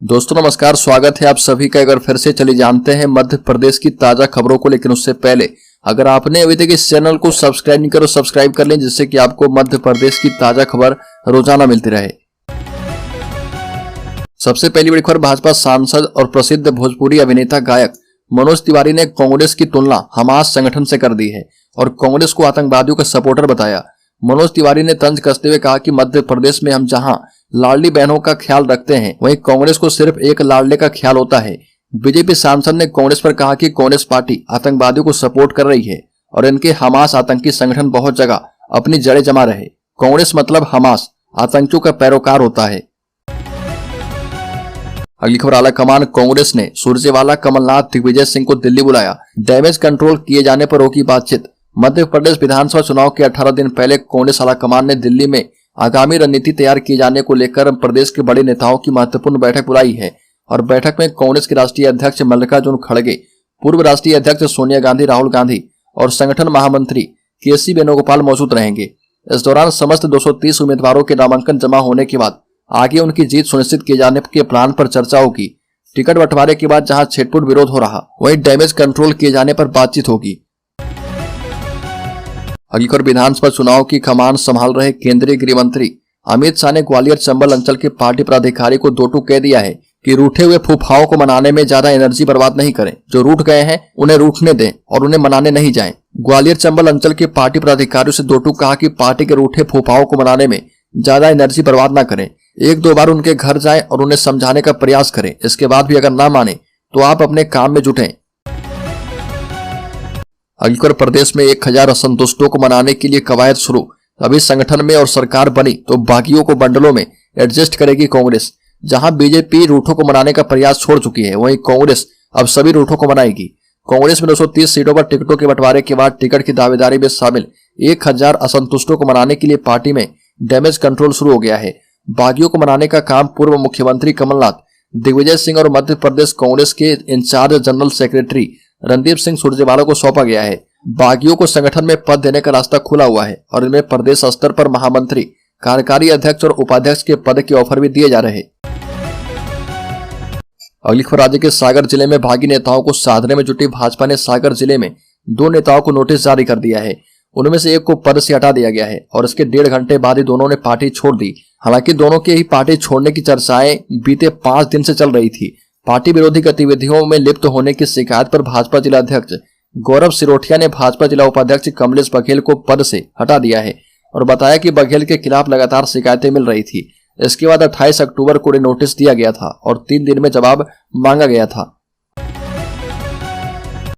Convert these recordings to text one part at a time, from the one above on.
दोस्तों नमस्कार, स्वागत है आप सभी का। अगर फिर से चलिए जानते हैं मध्य प्रदेश की ताजा खबरों को। लेकिन उससे पहले अगर आपने अभी तक इस चैनल को सब्सक्राइब नहीं करो, सब्सक्राइब कर लें, जिससे कि आपको मध्य प्रदेश की ताजा खबर रोजाना मिलती रहे। सबसे पहली बड़ी खबर, भाजपा सांसद और प्रसिद्ध भोजपुरी अभिनेता गायक मनोज तिवारी ने कांग्रेस की तुलना हमास संगठन से कर दी है और कांग्रेस को आतंकवादियों का सपोर्टर बताया। मनोज तिवारी ने तंज कसते हुए कहा कि मध्य प्रदेश में हम जहां लाडली बहनों का ख्याल रखते हैं, वहीं कांग्रेस को सिर्फ एक लाडले का ख्याल होता है। बीजेपी सांसद ने कांग्रेस पर कहा कि कांग्रेस पार्टी आतंकवादियों को सपोर्ट कर रही है और इनके हमास आतंकी संगठन बहुत जगह अपनी जड़ें जमा रहे। कांग्रेस मतलब हमास आतंकियों का पैरोकार होता है। अगली खबर, आला कमान कांग्रेस ने सुरजेवाला, कमलनाथ, दिग्विजय सिंह को दिल्ली बुलाया। डैमेज कंट्रोल किए जाने पर रोकी बातचीत। मध्य प्रदेश विधानसभा चुनाव के 18 दिन पहले कांग्रेस आला कमान ने दिल्ली में आगामी रणनीति तैयार किए जाने को लेकर प्रदेश के बड़े नेताओं की महत्वपूर्ण बैठक बुलाई है और बैठक में कांग्रेस के राष्ट्रीय अध्यक्ष मल्लिकार्जुन खड़गे, पूर्व राष्ट्रीय अध्यक्ष सोनिया गांधी, राहुल गांधी और संगठन महामंत्री केसी वेणुगोपाल मौजूद रहेंगे। इस दौरान समस्त 230 उम्मीदवारों के नामांकन जमा होने के बाद आगे उनकी जीत सुनिश्चित किए जाने के प्लान पर चर्चा होगी। टिकट बंटवारे के बाद जहां छिटपुट विरोध हो रहा, वहीं डैमेज कंट्रोल किए जाने पर बातचीत होगी। अगली खबर, विधानसभा चुनाव की कमान संभाल रहे केंद्रीय गृह मंत्री अमित शाह ने ग्वालियर चंबल अंचल के पार्टी पदाधिकारी को 2 टूक कह दिया है कि रूठे हुए फूफाओं को मनाने में ज्यादा एनर्जी बर्बाद नहीं करें। जो रूठ गए हैं उन्हें रूठने दें और उन्हें मनाने नहीं जाएं। ग्वालियर चंबल अंचल के पार्टी पदाधिकारियों से 2 टूक कहा कि पार्टी के रूठे फूफाओं को मनाने में ज्यादा एनर्जी बर्बाद न करें। 1-2 बार उनके घर जाएं और उन्हें समझाने का प्रयास करें। इसके बाद भी अगर ना माने तो आप अपने काम में जुटें। अगली खबर, प्रदेश में 1000 असंतुष्टों को मनाने के लिए कवायद शुरू। अभी संगठन में और सरकार बनी तो बागियों को बंडलों में एडजस्ट करेगी कांग्रेस। जहां बीजेपी रूठों को मनाने का प्रयास छोड़ चुकी है, वहीं कांग्रेस अब सभी रूठों को मनाएगी। कांग्रेस में 230 सीटों पर टिकटों के बंटवारे के बाद टिकट की दावेदारी में शामिल 1000 असंतुष्टों को मनाने के लिए पार्टी में डैमेज कंट्रोल शुरू हो गया है। बागियों को मनाने का काम पूर्व मुख्यमंत्री कमलनाथ, दिग्विजय सिंह और मध्य प्रदेश कांग्रेस के incharge general secretary Randeep Singh Surjewala को सौंपा गया है। बागियों को संगठन में पद देने का रास्ता खुला हुआ है और इनमें प्रदेश स्तर पर महामंत्री, कार्यकारी अध्यक्ष और उपाध्यक्ष के पद के ऑफर भी दिए जा रहे। अगली खबर, राज्य के सागर जिले में भागी नेताओं को साधने में जुटी भाजपा ने सागर जिले में 2 नेताओं को नोटिस जारी कर दिया है। उनमें से एक को पद से हटा दिया गया है और इसके 1.5 घंटे बाद ही दोनों ने पार्टी छोड़ दी। हालांकि दोनों की ही पार्टी छोड़ने की चर्चाएं बीते 5 दिन से चल रही थी। पार्टी विरोधी गतिविधियों में लिप्त होने की शिकायत पर भाजपा जिला अध्यक्ष गौरव सिरोठिया ने भाजपा जिला उपाध्यक्ष कमलेश बघेल को पद से हटा दिया है और बताया कि बघेल के खिलाफ लगातार शिकायतें मिल रही थी। इसके बाद 28 अक्टूबर को नोटिस दिया गया था और 3 दिन में जवाब मांगा गया था।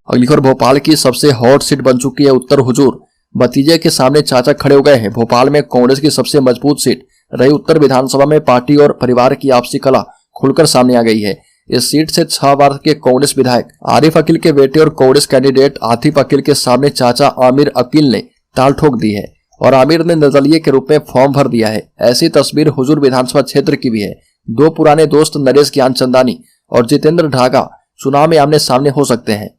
अगली खबर, भोपाल की सबसे हॉट सीट बन चुकी है उत्तर हुजूर। भतीजे के सामने चाचा खड़े हो गए हैं। भोपाल में कांग्रेस की सबसे मजबूत सीट रही उत्तर विधानसभा में पार्टी और परिवार की आपसी कला खुलकर सामने आ गई है। इस सीट से 6 बार के कांग्रेस विधायक आरिफ अकील के बेटे और कांग्रेस कैंडिडेट आतिफ अकील के सामने चाचा आमिर अकील ने ताल ठोक दी है और आमिर ने निर्दलीय के रूप में फॉर्म भर दिया है। ऐसी तस्वीर हुजूर विधानसभा क्षेत्र की भी है। 2 पुराने दोस्त नरेश ज्ञानचंदानी और जितेंद्र ढाका चुनाव में आमने सामने हो सकते हैं।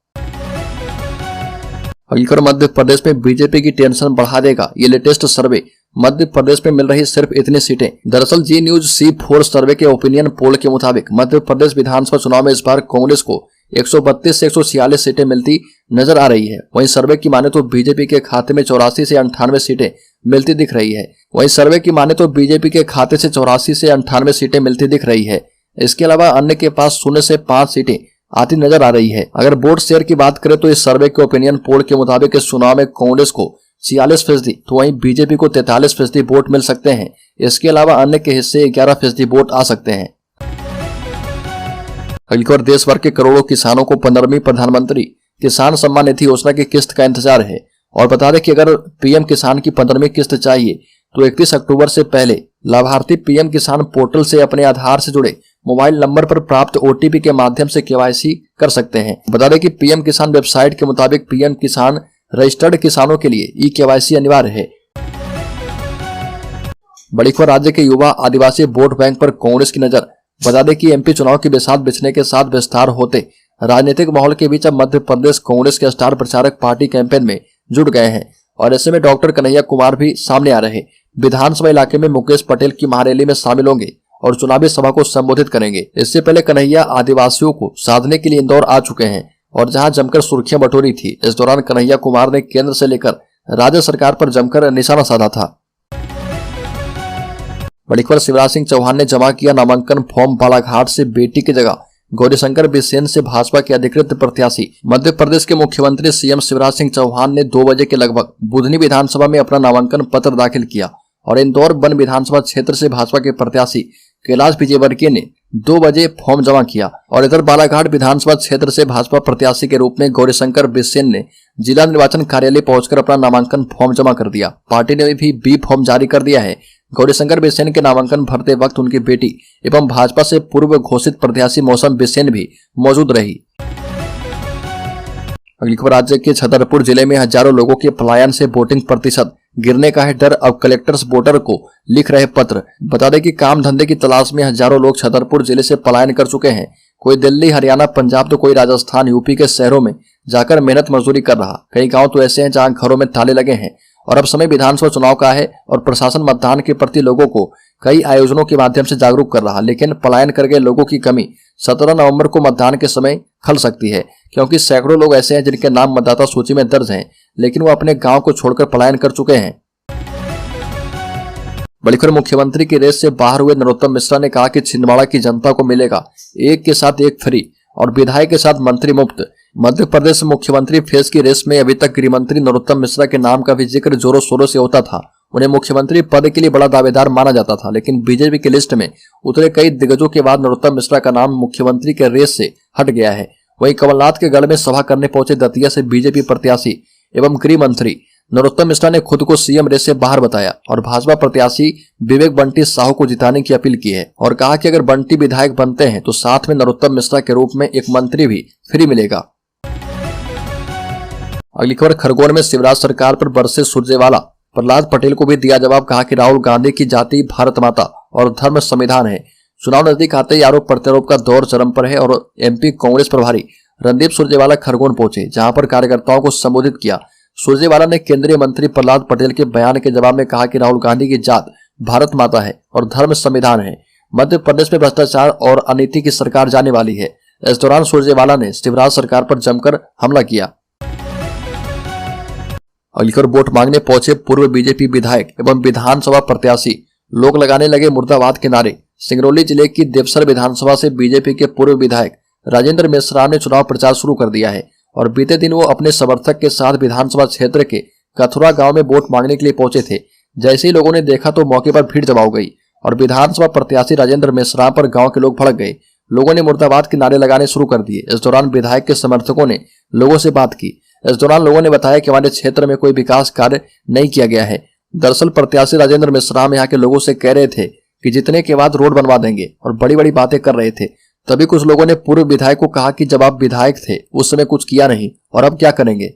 अगली खबर, मध्य प्रदेश में बीजेपी की टेंशन बढ़ा देगा ये लेटेस्ट सर्वे। मध्य प्रदेश में मिल रही सिर्फ इतनी सीटें। दरअसल जी न्यूज C4 सर्वे के ओपिनियन पोल के मुताबिक मध्य प्रदेश विधानसभा चुनाव में इस बार कांग्रेस को 132 से 146 सीटें मिलती नजर आ रही है। वहीं सर्वे की माने तो बीजेपी के खाते में 84 से 98 सीटें मिलती दिख रही है। इसके अलावा अन्य के पास 0 से 5 सीटें आती नजर आ रही है। अगर वोट शेयर की बात करें तो इस सर्वे के ओपिनियन पोल के मुताबिक इस चुनाव में कांग्रेस को 46% तो वहीं बीजेपी को 43% वोट मिल सकते हैं। इसके अलावा अन्य के हिस्से 11% वोट आ सकते हैं। अगली खबर, देश भर के करोड़ों किसानों को 15वीं प्रधानमंत्री किसान सम्मान निधि योजना की किस्त का इंतजार है। और बता दें कि अगर पीएम किसान की 15वीं किस्त चाहिए तो 31 अक्टूबर से पहले लाभार्थी पीएम किसान पोर्टल से अपने आधार से जुड़े मोबाइल नंबर पर प्राप्त OTP के माध्यम से KYC कर सकते हैं। बता दें कि पीएम किसान वेबसाइट के मुताबिक पीएम किसान रजिस्टर्ड किसानों के लिए KYC अनिवार्य है। बड़ी खबर, राज्य के युवा आदिवासी वोट बैंक पर कांग्रेस की नजर। बता दें कि MP चुनाव की बिसात बिछने के साथ विस्तार होते राजनीतिक माहौल के बीच अब मध्य प्रदेश कांग्रेस के स्टार प्रचारक पार्टी कैंपेन में जुट गए हैं और ऐसे में डॉक्टर कन्हैया कुमार भी सामने आ रहे। विधानसभा इलाके में मुकेश पटेल की महारैली में शामिल होंगे और चुनावी सभा को संबोधित करेंगे। इससे पहले कन्हैया आदिवासियों को साधने के लिए इंदौर आ चुके हैं और जहां जमकर सुर्खियां बटोरी थी। इस दौरान कन्हैया कुमार ने केंद्र से लेकर राज्य सरकार पर जमकर निशाना साधा था। बड़ी खबर, शिवराज सिंह चौहान ने जमा किया नामांकन फॉर्म। बालाघाट से बेटी की जगह गौरीशंकर बिसेन से भाजपा के अधिकृत प्रत्याशी। मध्य प्रदेश के मुख्यमंत्री सीएम शिवराज सिंह चौहान ने 2 बजे के लगभग बुधनी विधानसभा में अपना नामांकन पत्र दाखिल किया और इंदौर वन विधानसभा क्षेत्र से भाजपा के प्रत्याशी कैलाश विजयवर्गीय ने 2 बजे फॉर्म जमा किया और इधर बालाघाट विधानसभा क्षेत्र से भाजपा प्रत्याशी के रूप में गौरीशंकर बिसेन ने जिला निर्वाचन कार्यालय पहुंचकर अपना नामांकन फॉर्म जमा कर दिया। पार्टी ने भी बी फॉर्म जारी कर दिया है। गौरीशंकर बिसेन के नामांकन भरते वक्त उनकी बेटी एवं भाजपा से पूर्व घोषित प्रत्याशी मौसम बिसेन भी मौजूद रही। अगली खबर, राज्य के छतरपुर जिले में हजारों लोगों के पलायन से वोटिंग प्रतिशत गिरने का है डर। अब कलेक्टर्स वोटर को लिख रहे पत्र। बता दें कि काम धंधे की तलाश में हजारों लोग छतरपुर जिले से पलायन कर चुके हैं। कोई दिल्ली, हरियाणा, पंजाब तो कोई राजस्थान, यूपी के शहरों में जाकर मेहनत मजदूरी कर रहा। कई गांव तो ऐसे हैं जहां घरों में ताले लगे हैं और अब समय विधानसभा चुनाव का है और प्रशासन मतदान के प्रति लोगों को कई आयोजनों के माध्यम से जागरूक कर रहा। लेकिन पलायन कर गए लोगों की कमी 17 नवंबर को मतदान के समय खल सकती है, क्योंकि सैकड़ों लोग ऐसे हैं जिनके नाम मतदाता सूची में दर्ज हैं, लेकिन वो अपने गांव को छोड़कर पलायन कर चुके हैं। बड़ी खबर, मुख्यमंत्री की रेस से बाहर हुए नरोत्तम मिश्रा ने कहा कि छिंदवाड़ा की जनता को मिलेगा एक के साथ एक फ्री और विधायक के साथ मंत्री मुफ्त। मध्य प्रदेश मुख्यमंत्री फेस की रेस में अभी तक गृह मंत्री नरोत्तम मिश्रा के नाम का भी जिक्र जोरों शोरों से होता था। उन्हें मुख्यमंत्री पद के लिए बड़ा दावेदार माना जाता था, लेकिन बीजेपी की लिस्ट में उतरे कई दिग्गजों के बाद नरोत्तम मिश्रा का नाम मुख्यमंत्री के रेस से हट गया है। वहीं कमलनाथ के गढ़ में सभा करने पहुंचे दतिया से बीजेपी प्रत्याशी एवं गृह मंत्री नरोत्तम मिश्रा ने खुद को सीएम रेस से बाहर बताया और भाजपा प्रत्याशी विवेक बंटी साहू को जिताने की अपील की है और कहा कि अगर बंटी विधायक बनते हैं तो साथ में नरोत्तम मिश्रा के रूप में एक मंत्री भी फ्री मिलेगा। अगली खबर, खरगोन में शिवराज सरकार पर बरसे सुरजेवाला। प्रहलाद पटेल को भी दिया जवाब। कहा कि राहुल गांधी की जाति भारत माता और धर्म संविधान है। चुनाव नजदीक आते ही आरोप प्रत्यारोप का दौर चरम पर है और एमपी कांग्रेस प्रभारी रणदीप सुरजेवाला खरगोन पहुंचे, जहां पर कार्यकर्ताओं को संबोधित किया। सुरजेवाला ने केंद्रीय मंत्री प्रहलाद पटेल के बयान के जवाब में कहा कि राहुल गांधी की जात भारत माता है और धर्म संविधान है। मध्य प्रदेश में भ्रष्टाचार और अनीति की सरकार जाने वाली है। इस दौरान सुरजेवाला ने शिवराज सरकार पर जमकर हमला किया। अगली खबर, वोट मांगने पहुंचे पूर्व बीजेपी विधायक एवं विधानसभा प्रत्याशी। लोग लगाने लगे मुर्दाबाद के नारे। सिंगरौली जिले की देवसर विधानसभा से बीजेपी के पूर्व विधायक राजेंद्र मिश्रा ने चुनाव प्रचार शुरू कर दिया है और बीते दिन वो अपने समर्थक के साथ विधानसभा क्षेत्र के कथुरा गांव में वोट मांगने के लिए पहुंचे थे। जैसे ही लोगों ने देखा तो मौके पर भीड़ जमा हो गई और विधानसभा प्रत्याशी राजेंद्र मिश्रा पर गांव के लोग भड़क गए। लोगों ने मुर्दाबाद के नारे लगाने शुरू कर दिए। इस दौरान विधायक के समर्थकों ने लोगों से बात की। इस दौरान लोगों ने बताया कि हमारे क्षेत्र में कोई विकास कार्य नहीं किया गया है। दरअसल प्रत्याशी राजेंद्र मिश्रा यहाँ के लोगों से कह रहे थे कि जीतने के बाद रोड बनवा देंगे और बड़ी बड़ी बातें कर रहे थे। तभी कुछ लोगों ने पूर्व विधायक को कहा कि जब आप विधायक थे उस समय कुछ किया नहीं और अब क्या करेंगे।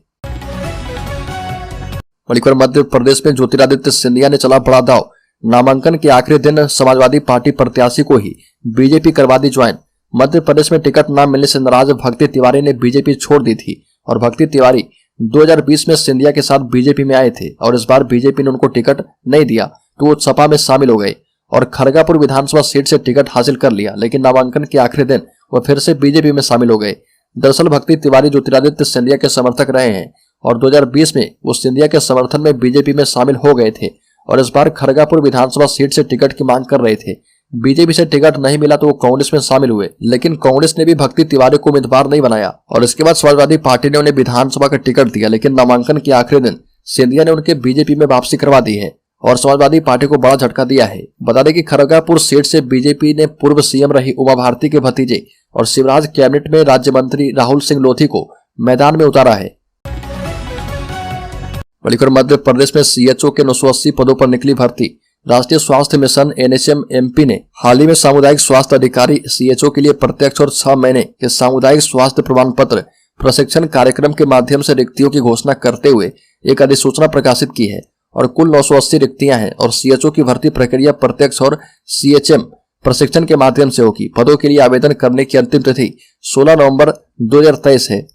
बड़ीखबर, मध्य प्रदेश में ज्योतिरादित्य सिंधिया ने चला बड़ा दाव। नामांकन के आखिरी दिन समाजवादी पार्टी प्रत्याशी को ही बीजेपी करवा दी ज्वाइन। मध्य प्रदेश में टिकट न मिलने से नाराज भक्ति तिवारी ने बीजेपी छोड़ दी थी और भक्ति तिवारी 2020 में सिंधिया के साथ बीजेपी में आए थे और इस बार बीजेपी ने उनको टिकट नहीं दिया तो वो सपा में शामिल हो गए और खरगापुर विधानसभा सीट से टिकट हासिल कर लिया, लेकिन नामांकन के आखिरी दिन वह फिर से बीजेपी में शामिल हो गए। दरअसल भक्ति तिवारी ज्योतिरादित्य सिंधिया के समर्थक रहे हैं और 2020 में वो सिंधिया के समर्थन में बीजेपी में शामिल हो गए थे और इस बार खरगापुर विधानसभा सीट से टिकट की मांग कर रहे थे। बीजेपी से टिकट नहीं मिला तो वो कांग्रेस में शामिल हुए, लेकिन कांग्रेस ने भी भक्ति तिवारी को उम्मीदवार नहीं बनाया और इसके बाद समाजवादी पार्टी ने उन्हें विधानसभा का टिकट दिया, लेकिन नामांकन के आखिरी दिन सिंधिया ने उनके बीजेपी में वापसी करवा दी है और समाजवादी पार्टी को बड़ा झटका दिया है। बता दें कि खरगापुर सीट से बीजेपी ने पूर्व सीएम रही उमा भारती के भतीजे और शिवराज कैबिनेट में राज्य मंत्री राहुल सिंह लोधी को मैदान में उतारा है। बड़ीखबर, मध्य प्रदेश में सीएचओ के 980 पदों पर निकली भर्ती। राष्ट्रीय स्वास्थ्य मिशन एनएचएम एमपी ने हाल ही में सामुदायिक स्वास्थ्य अधिकारी सीएचओ के लिए प्रत्यक्ष और 6 महीने के सामुदायिक स्वास्थ्य प्रमाण पत्र प्रशिक्षण कार्यक्रम के माध्यम से रिक्तियों की घोषणा करते हुए एक अधिसूचना प्रकाशित की है और कुल 980 रिक्तियां हैं और सीएचओ की भर्ती प्रक्रिया प्रत्यक्ष और सीएचएम प्रशिक्षण के माध्यम से होगी। पदों के लिए आवेदन करने की अंतिम तिथि 16 नवंबर 2023 है।